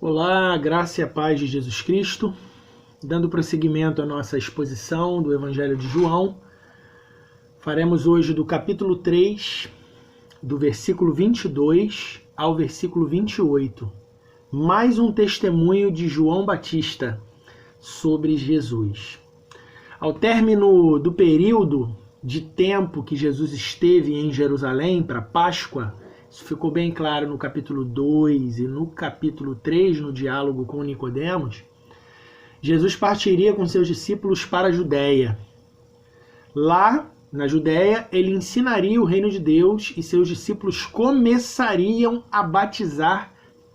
Olá, graça e a paz de Jesus Cristo. Dando prosseguimento à nossa exposição do Evangelho de João, faremos hoje do capítulo 3, do versículo 22 ao versículo 28, mais um testemunho de João Batista sobre Jesus. Ao término do período de tempo que Jesus esteve em Jerusalém para Páscoa, isso ficou bem claro no capítulo 2 e no capítulo 3, no diálogo com Nicodemos, Jesus partiria com seus discípulos para a Judéia. Lá, na Judéia, ele ensinaria o reino de Deus e seus discípulos começariam a batizar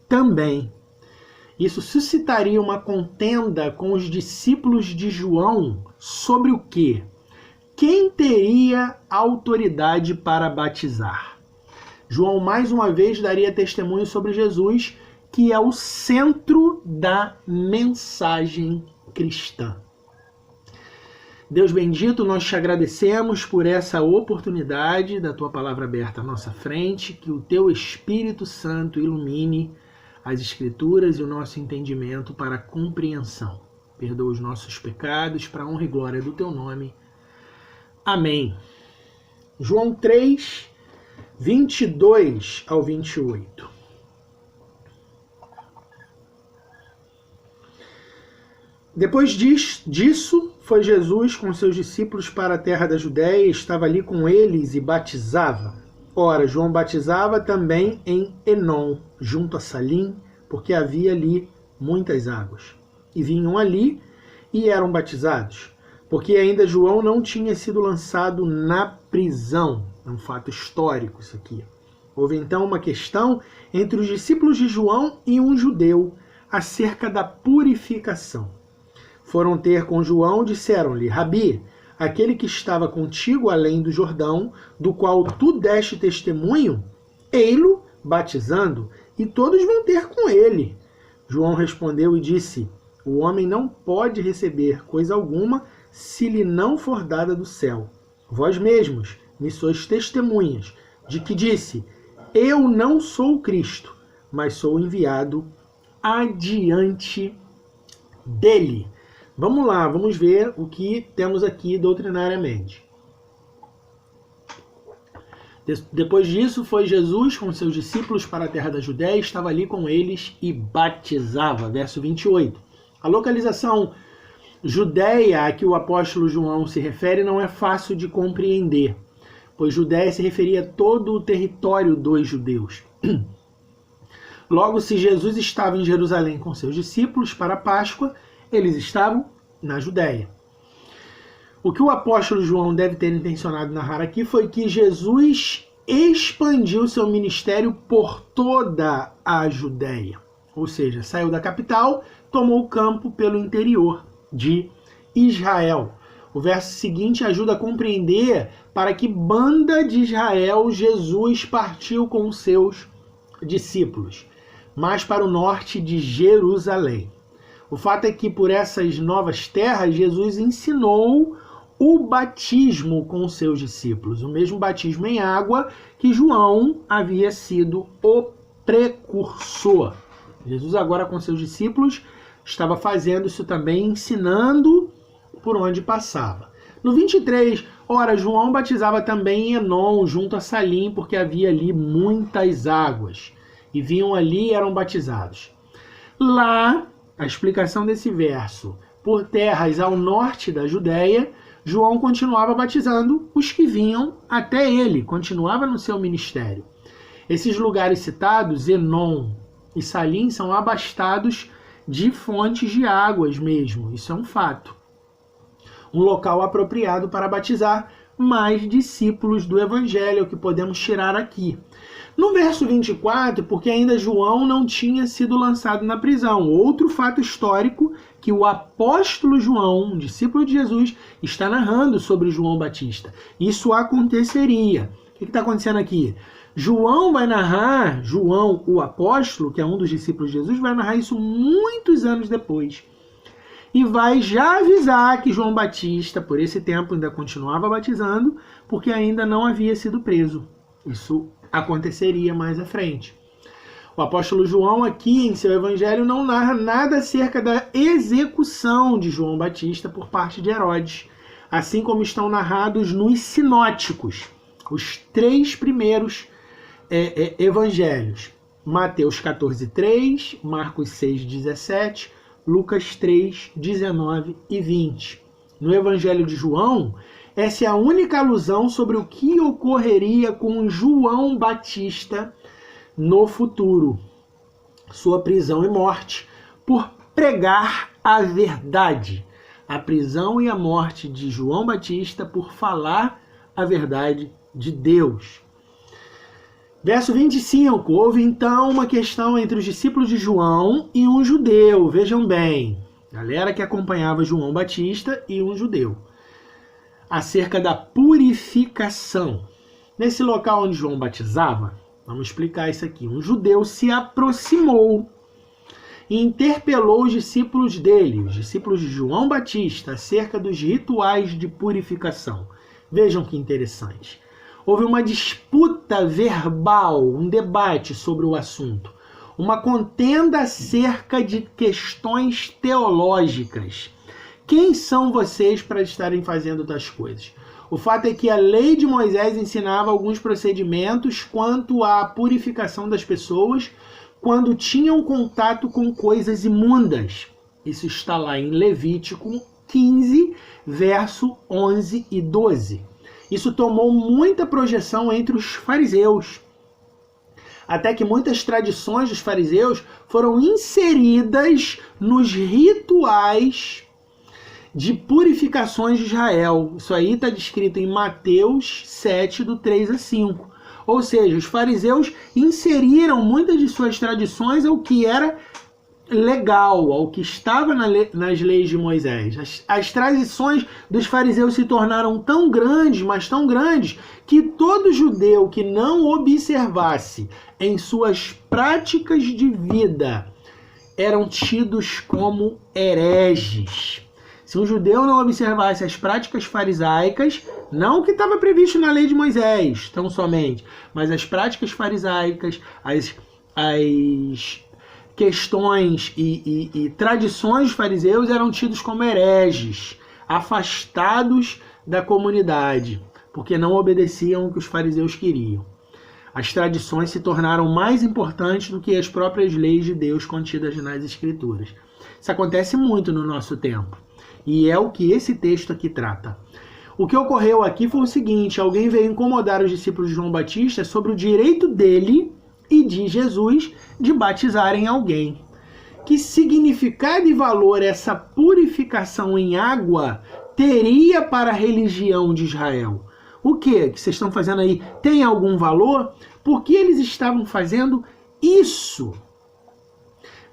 também. Isso suscitaria uma contenda com os discípulos de João sobre o quê? Quem teria autoridade para batizar? João mais uma vez daria testemunho sobre Jesus, que é o centro da mensagem cristã. Deus bendito, nós te agradecemos por essa oportunidade da tua palavra aberta à nossa frente, que o teu Espírito Santo ilumine as Escrituras e o nosso entendimento para a compreensão. Perdoa os nossos pecados, para a honra e glória do teu nome. Amém. João 3, 22 ao 28. Depois disso, foi Jesus com seus discípulos para a terra da Judéia, estava ali com eles e batizava. Ora, João batizava também em Enom, junto a Salim, porque havia ali muitas águas. E vinham ali e eram batizados, porque ainda João não tinha sido lançado na prisão. É um fato histórico isso aqui. Houve então uma questão entre os discípulos de João e um judeu acerca da purificação. Foram ter com João e disseram-lhe: Rabi, aquele que estava contigo além do Jordão, do qual tu deste testemunho, ei-lo batizando, e todos vão ter com ele. João respondeu e disse: o homem não pode receber coisa alguma se lhe não for dada do céu. Vós mesmos me sois testemunhas de que disse: eu não sou o Cristo, mas sou enviado adiante dele. Vamos lá, vamos ver o que temos aqui doutrinariamente. Depois disso, foi Jesus com seus discípulos para a terra da Judéia, estava ali com eles e batizava. Verso 28. A localização Judéia a que o apóstolo João se refere não é fácil de compreender, pois Judéia se referia a todo o território dos judeus. Logo, se Jesus estava em Jerusalém com seus discípulos para a Páscoa, eles estavam na Judéia. O que o apóstolo João deve ter intencionado narrar aqui foi que Jesus expandiu seu ministério por toda a Judéia. Ou seja, saiu da capital, tomou o campo pelo interior de Israel. O verso seguinte ajuda a compreender para que banda de Israel Jesus partiu com seus discípulos, mas para o norte de Jerusalém. O fato é que por essas novas terras Jesus ensinou o batismo com seus discípulos, o mesmo batismo em água que João havia sido o precursor. Jesus agora com seus discípulos estava fazendo isso também, ensinando por onde passava. No 23, ora, João batizava também em Enom, junto a Salim, porque havia ali muitas águas. E vinham ali e eram batizados. Lá, a explicação desse verso, por terras ao norte da Judéia, João continuava batizando os que vinham até ele, continuava no seu ministério. Esses lugares citados, Enom e Salim, são abastados de fontes de águas mesmo, isso é um fato. Um local apropriado para batizar mais discípulos do Evangelho, que podemos tirar aqui. No verso 24, porque ainda João não tinha sido lançado na prisão. Outro fato histórico que o apóstolo João, um discípulo de Jesus, está narrando sobre João Batista. Isso aconteceria. O que está acontecendo aqui? João vai narrar, João, o apóstolo, que é um dos discípulos de Jesus, vai narrar isso muitos anos depois. E vai já avisar que João Batista, por esse tempo, ainda continuava batizando, porque ainda não havia sido preso. Isso aconteceria mais à frente. O apóstolo João aqui em seu evangelho não narra nada acerca da execução de João Batista por parte de Herodes, assim como estão narrados nos sinóticos, os 3 primeiros evangelhos. Mateus 14:3, Marcos 6:17, Lucas 3:19 e 20. No evangelho de João, essa é a única alusão sobre o que ocorreria com João Batista no futuro, sua prisão e morte, por pregar a verdade. A prisão e a morte de João Batista por falar a verdade de Deus. Verso 25, houve então uma questão entre os discípulos de João e um judeu, vejam bem, galera que acompanhava João Batista e um judeu, acerca da purificação. Nesse local onde João batizava, vamos explicar isso aqui, um judeu se aproximou e interpelou os discípulos dele, os discípulos de João Batista, acerca dos rituais de purificação. Vejam que interessante. Houve uma disputa verbal, um debate sobre o assunto, uma contenda acerca de questões teológicas. Quem são vocês para estarem fazendo tais coisas? O fato é que a lei de Moisés ensinava alguns procedimentos quanto à purificação das pessoas quando tinham contato com coisas imundas. Isso está lá em Levítico 15, verso 11 e 12. Isso tomou muita projeção entre os fariseus, até que muitas tradições dos fariseus foram inseridas nos rituais de purificações de Israel. Isso aí está descrito em Mateus 7, do 3 a 5. Ou seja, os fariseus inseriram muitas de suas tradições ao que era legal, ao que estava nas leis de Moisés. As tradições dos fariseus se tornaram tão grandes, mas tão grandes, que todo judeu que não observasse em suas práticas de vida eram tidos como hereges. Se um judeu não observasse as práticas farisaicas, não o que estava previsto na lei de Moisés, tão somente, mas as práticas farisaicas, as questões e tradições dos fariseus eram tidos como hereges, afastados da comunidade, porque não obedeciam o que os fariseus queriam. As tradições se tornaram mais importantes do que as próprias leis de Deus contidas nas Escrituras. Isso acontece muito no nosso tempo, e é o que esse texto aqui trata. O que ocorreu aqui foi o seguinte: alguém veio incomodar os discípulos de João Batista sobre o direito dele e de Jesus de batizarem alguém. Que significado e valor essa purificação em água teria para a religião de Israel? O que vocês estão fazendo aí tem algum valor? Por que eles estavam fazendo isso?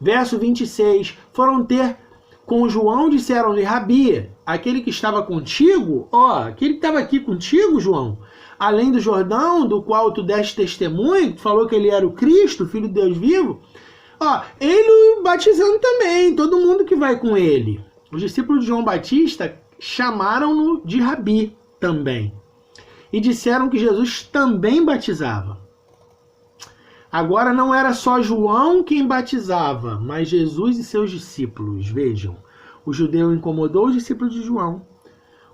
Verso 26, foram ter com João, disseram-lhe: Rabi, aquele que estava contigo, aquele que estava aqui contigo, João, além do Jordão, do qual tu deste testemunho, tu falou que ele era o Cristo, o Filho de Deus vivo, ele batizando também, todo mundo que vai com ele. Os discípulos de João Batista chamaram-no de Rabi também, e disseram que Jesus também batizava. Agora não era só João quem batizava, mas Jesus e seus discípulos. Vejam, o judeu incomodou os discípulos de João,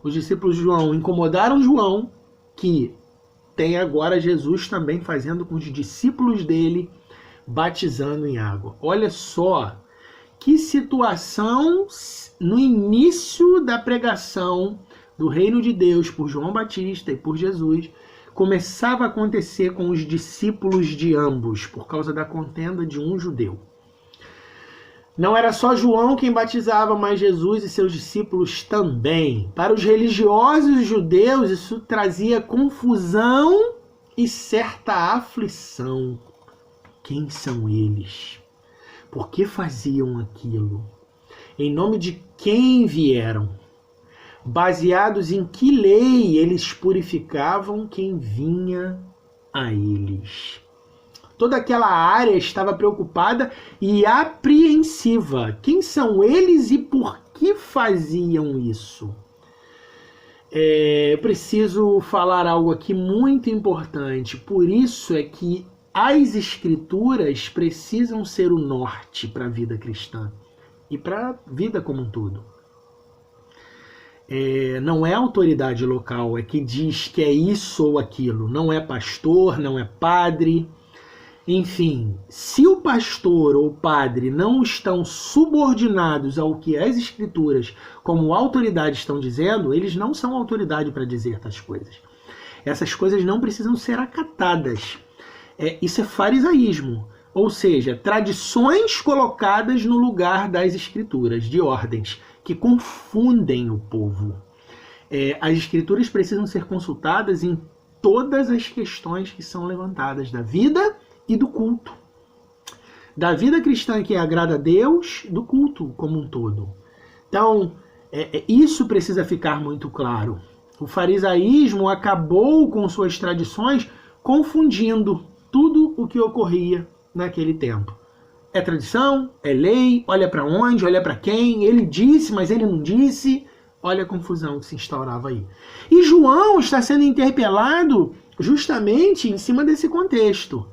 os discípulos de João incomodaram João, que tem agora Jesus também fazendo com os discípulos dele, batizando em água. Olha só que situação no início da pregação do reino de Deus por João Batista e por Jesus começava a acontecer com os discípulos de ambos, por causa da contenda de um judeu. Não era só João quem batizava, mas Jesus e seus discípulos também. Para os religiosos judeus, isso trazia confusão e certa aflição. Quem são eles? Por que faziam aquilo? Em nome de quem vieram? Baseados em que lei eles purificavam quem vinha a eles? Toda aquela área estava preocupada e apreensiva. Quem são eles e por que faziam isso? Eu preciso falar algo aqui muito importante. Por isso é que as Escrituras precisam ser o norte para a vida cristã e para a vida como um todo. Não é a autoridade local que diz que é isso ou aquilo. Não é pastor, não é padre. Enfim, se o pastor ou o padre não estão subordinados ao que as Escrituras como autoridade estão dizendo, eles não são autoridade para dizer essas coisas. Essas coisas não precisam ser acatadas. Isso é farisaísmo, ou seja, tradições colocadas no lugar das Escrituras, de ordens, que confundem o povo. As Escrituras precisam ser consultadas em todas as questões que são levantadas da vida e do culto. Da vida cristã que agrada a Deus, do culto como um todo. Então, isso precisa ficar muito claro. O farisaísmo acabou com suas tradições confundindo tudo o que ocorria naquele tempo. É tradição, é lei, olha para onde, olha para quem, ele disse, mas ele não disse. Olha a confusão que se instaurava aí. E João está sendo interpelado justamente em cima desse contexto,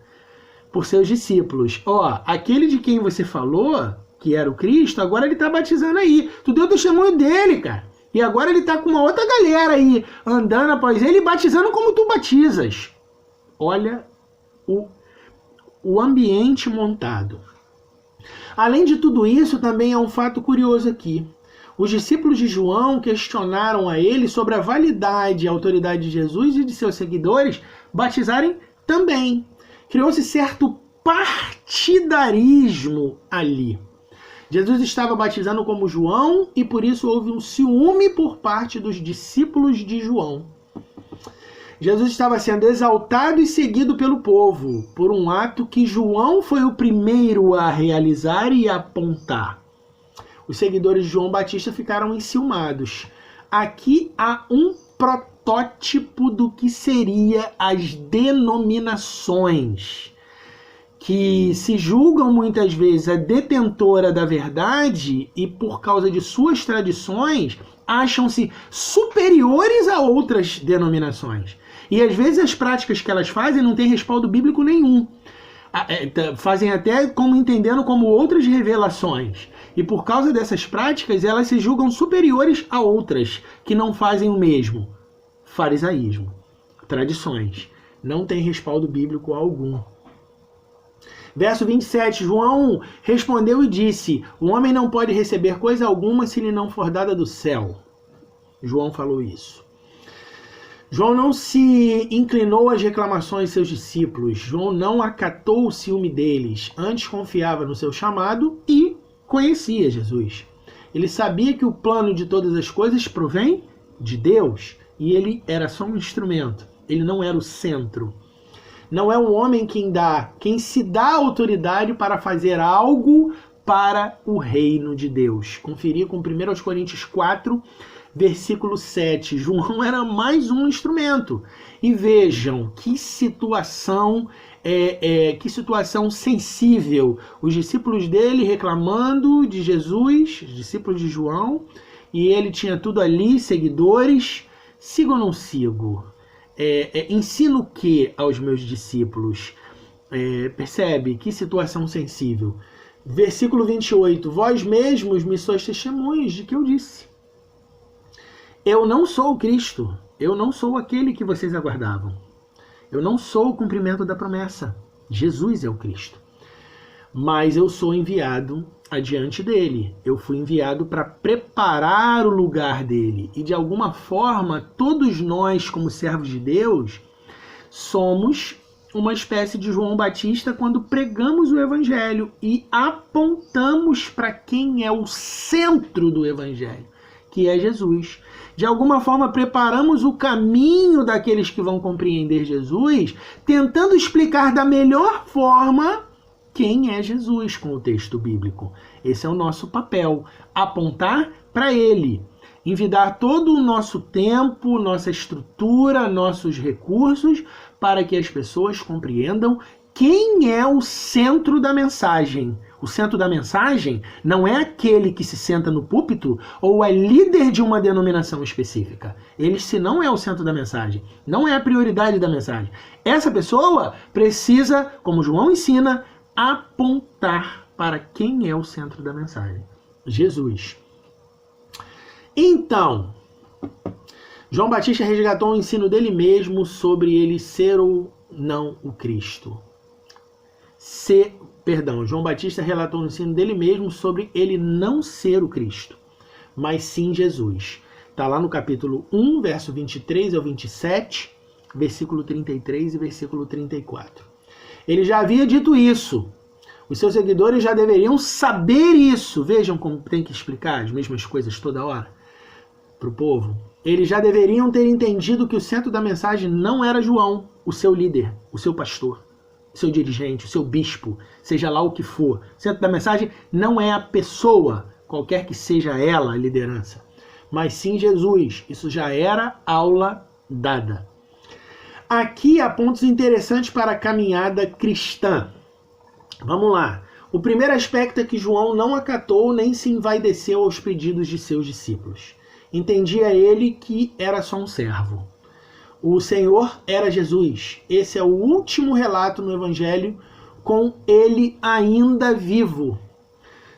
por seus discípulos. Aquele de quem você falou, que era o Cristo, agora ele está batizando aí. Tu deu testemunho dele, cara. E agora ele está com uma outra galera aí, andando após ele, batizando como tu batizas. Olha o ambiente montado. Além de tudo isso, também há um fato curioso aqui. Os discípulos de João questionaram a ele sobre a validade e a autoridade de Jesus e de seus seguidores batizarem também. Criou-se certo partidarismo ali. Jesus estava batizando como João e por isso houve um ciúme por parte dos discípulos de João. Jesus estava sendo exaltado e seguido pelo povo por um ato que João foi o primeiro a realizar e apontar. Os seguidores de João Batista ficaram enciumados. Aqui há um protótipo do que seria as denominações, que se julgam muitas vezes a detentora da verdade e por causa de suas tradições acham-se superiores a outras denominações. E às vezes as práticas que elas fazem não têm respaldo bíblico nenhum. Fazem até como entendendo como outras revelações. E por causa dessas práticas, elas se julgam superiores a outras que não fazem o mesmo. Farisaísmo. Tradições. Não tem respaldo bíblico algum. Verso 27, João respondeu e disse: o homem não pode receber coisa alguma se lhe não for dada do céu. João falou isso. João não se inclinou às reclamações de seus discípulos. João não acatou o ciúme deles. Antes confiava no seu chamado e conhecia Jesus. Ele sabia que o plano de todas as coisas provém de Deus e ele era só um instrumento. Ele não era o centro. Não é um homem quem se dá autoridade para fazer algo para o reino de Deus. Conferir com 1 Coríntios 4, versículo 7. João era mais um instrumento. E vejam que situação sensível. Os discípulos dele reclamando de Jesus, os discípulos de João, e ele tinha tudo ali, seguidores. Sigo ou não sigo? Ensino o que aos meus discípulos? Percebe? Que situação sensível. Versículo 28. Vós mesmos me sois testemunhas de que eu disse. Eu não sou o Cristo. Eu não sou aquele que vocês aguardavam. Eu não sou o cumprimento da promessa. Jesus é o Cristo. Mas eu sou enviado adiante dele. Eu fui enviado para preparar o lugar dele. E de alguma forma, todos nós, como servos de Deus, somos uma espécie de João Batista quando pregamos o Evangelho e apontamos para quem é o centro do Evangelho, que é Jesus. De alguma forma, preparamos o caminho daqueles que vão compreender Jesus, tentando explicar da melhor forma quem é Jesus com o texto bíblico. Esse é o nosso papel, apontar para ele, envidar todo o nosso tempo, nossa estrutura, nossos recursos, para que as pessoas compreendam quem é o centro da mensagem, O centro da mensagem não é aquele que se senta no púlpito ou é líder de uma denominação específica. Ele, se não é o centro da mensagem, não é a prioridade da mensagem. Essa pessoa precisa, como João ensina, apontar para quem é o centro da mensagem: Jesus. Então, João Batista resgatou o ensino dele mesmo sobre ele ser ou não o Cristo. João Batista relatou o ensino dele mesmo sobre ele não ser o Cristo, mas sim Jesus. Está lá no capítulo 1, verso 23 ao 27, versículo 33 e versículo 34. Ele já havia dito isso. Os seus seguidores já deveriam saber isso. Vejam como tem que explicar as mesmas coisas toda hora para o povo. Eles já deveriam ter entendido que o centro da mensagem não era João, o seu líder, o seu pastor, o seu dirigente, o seu bispo, seja lá o que for. O centro da mensagem não é a pessoa, qualquer que seja ela, a liderança, mas sim Jesus. Isso já era aula dada. Aqui há pontos interessantes para a caminhada cristã. Vamos lá. O primeiro aspecto é que João não acatou nem se envaideceu aos pedidos de seus discípulos. Entendia ele que era só um servo. O Senhor era Jesus. Esse é o último relato no Evangelho com ele ainda vivo,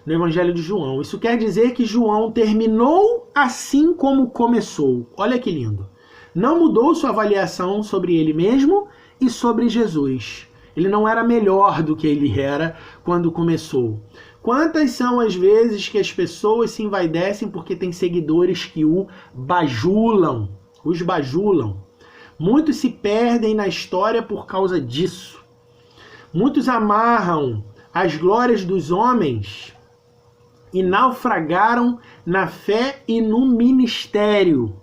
no Evangelho de João. Isso quer dizer que João terminou assim como começou. Olha que lindo. Não mudou sua avaliação sobre ele mesmo e sobre Jesus. Ele não era melhor do que ele era quando começou. Quantas são as vezes que as pessoas se envaidecem porque têm seguidores que os bajulam? Muitos se perdem na história por causa disso. Muitos amarram as glórias dos homens e naufragaram na fé e no ministério.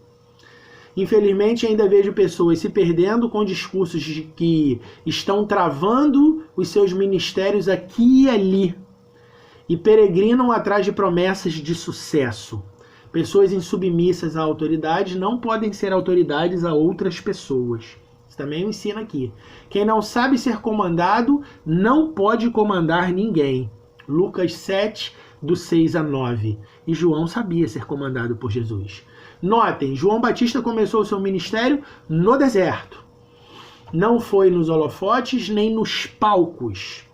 Infelizmente, ainda vejo pessoas se perdendo com discursos de que estão travando os seus ministérios aqui e ali e peregrinam atrás de promessas de sucesso. Pessoas insubmissas à autoridade não podem ser autoridades a outras pessoas. Isso também ensina aqui. Quem não sabe ser comandado não pode comandar ninguém. Lucas 7, do 6 a 9. E João sabia ser comandado por Jesus. Notem, João Batista começou o seu ministério no deserto. Não foi nos holofotes nem nos palcos.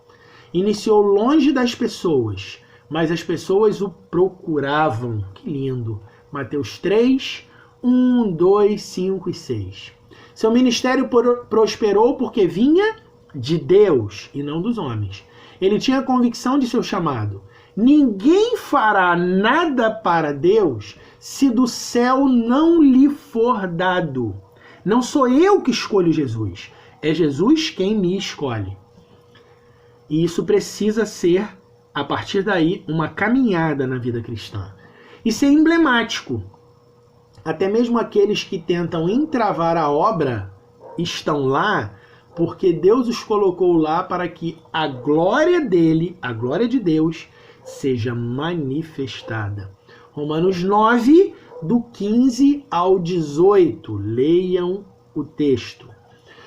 Iniciou longe das pessoas, mas as pessoas o procuravam. Que lindo. Mateus 3, 1, 2, 5 e 6. Seu ministério prosperou porque vinha de Deus e não dos homens. Ele tinha convicção de seu chamado. Ninguém fará nada para Deus se do céu não lhe for dado. Não sou eu que escolho Jesus. É Jesus quem me escolhe. E isso precisa ser, a partir daí, uma caminhada na vida cristã. Isso é emblemático. Até mesmo aqueles que tentam entravar a obra estão lá porque Deus os colocou lá para que a glória dele, a glória de Deus, seja manifestada. Romanos 9, do 15 ao 18. Leiam o texto.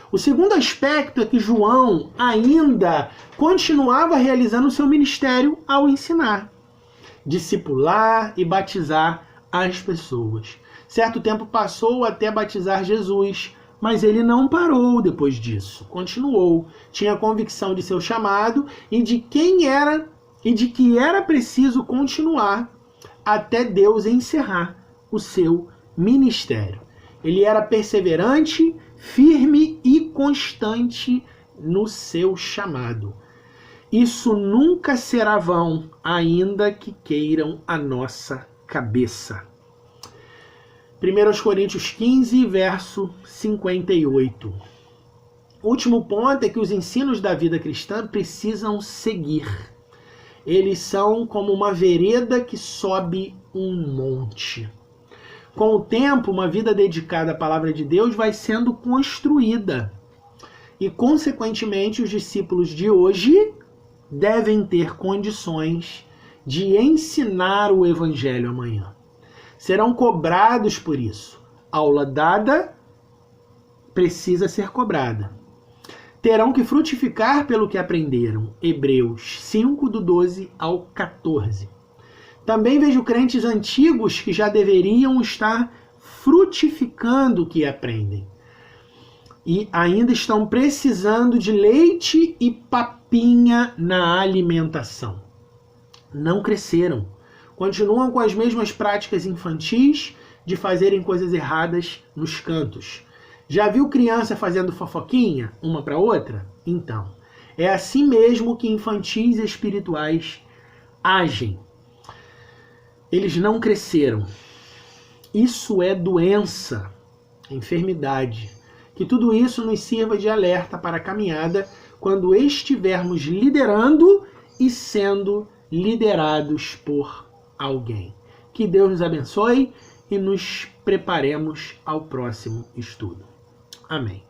O segundo aspecto é que João ainda continuava realizando o seu ministério ao ensinar, discipular e batizar as pessoas. Certo tempo passou até batizar Jesus, mas ele não parou depois disso. Continuou. Tinha convicção de seu chamado e de quem era e de que era preciso continuar até Deus encerrar o seu ministério. Ele era perseverante, firme e constante no seu chamado. Isso nunca será vão, ainda que queiram a nossa cabeça. 1 Coríntios 15, verso 58. O último ponto é que os ensinos da vida cristã precisam seguir. Eles são como uma vereda que sobe um monte. Com o tempo, uma vida dedicada à palavra de Deus vai sendo construída. E, consequentemente, os discípulos de hoje devem ter condições de ensinar o Evangelho amanhã. Serão cobrados por isso. Aula dada precisa ser cobrada. terão que frutificar pelo que aprenderam. Hebreus 5, do 12 ao 14. Também vejo crentes antigos que já deveriam estar frutificando o que aprendem. E ainda estão precisando de leite e papinha na alimentação. Não cresceram. Continuam com as mesmas práticas infantis de fazerem coisas erradas nos cantos. Já viu criança fazendo fofoquinha uma para outra? Então, é assim mesmo que infantis e espirituais agem. Eles não cresceram. Isso é doença, enfermidade. Que tudo isso nos sirva de alerta para a caminhada quando estivermos liderando e sendo liderados por alguém. Que Deus nos abençoe e nos preparemos ao próximo estudo. Amém.